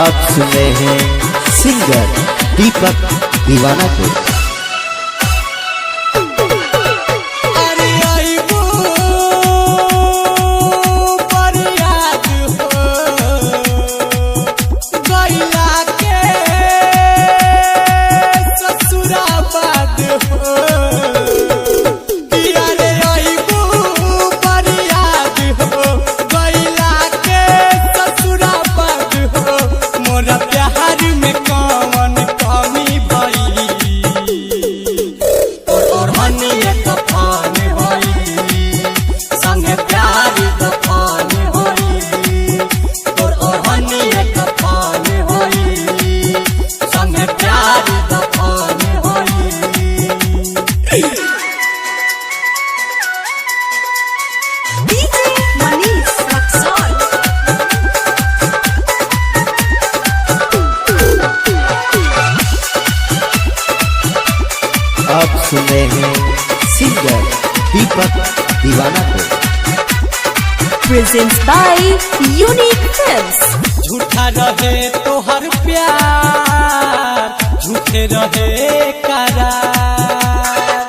आप सुन रहे हैं सिंगर दीपक दीवाना को। आप सुन रहे हैं सिंगर दीपक दीवाना को। Presents by Unique Films। झूठा रहे तो हर प्यार, झूठे रहे करार,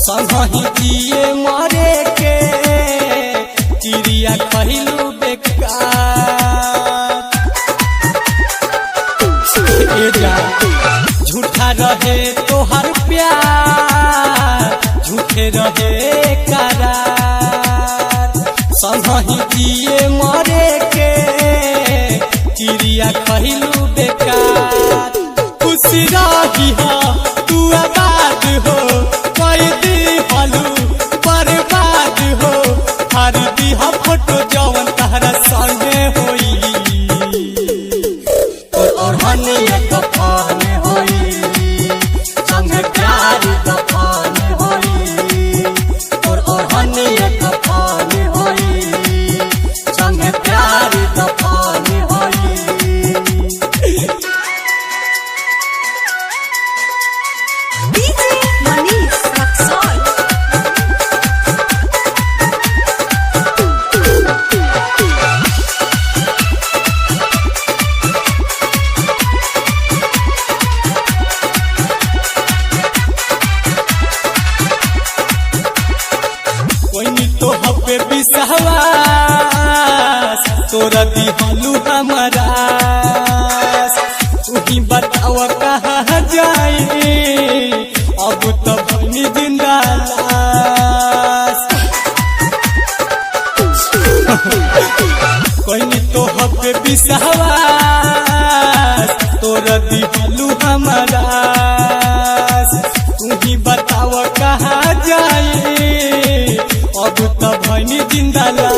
संगहि जिए मरे के चिड़िया कहलू बेकार। झूठा रहे तो हर प्यार, झूठे रहे करार, संगहि जिए मरे के चिड़िया कहलू बेकार। खुशी रही हो तू आबाद हो, कोई दी हलू बर्बाद हो, हर दी हो फोटो जवन तहरा संगे होई और हनिया कफन होई, संगे प्यार कफन होई और हनिया कफन होई, संगे प्यार कफन होई। DJ Manish Raksol। कोई तो हपे विश्वास, तोरा दिहलू हमारा, तू बताव कहाँ जाए अब तो बनी जिंदा लाश। कोई तो हपे विश्वास, तोरा दिहलू हमारा, तू बताव कहाँ जाए अब तो बनी जिंदा लाश।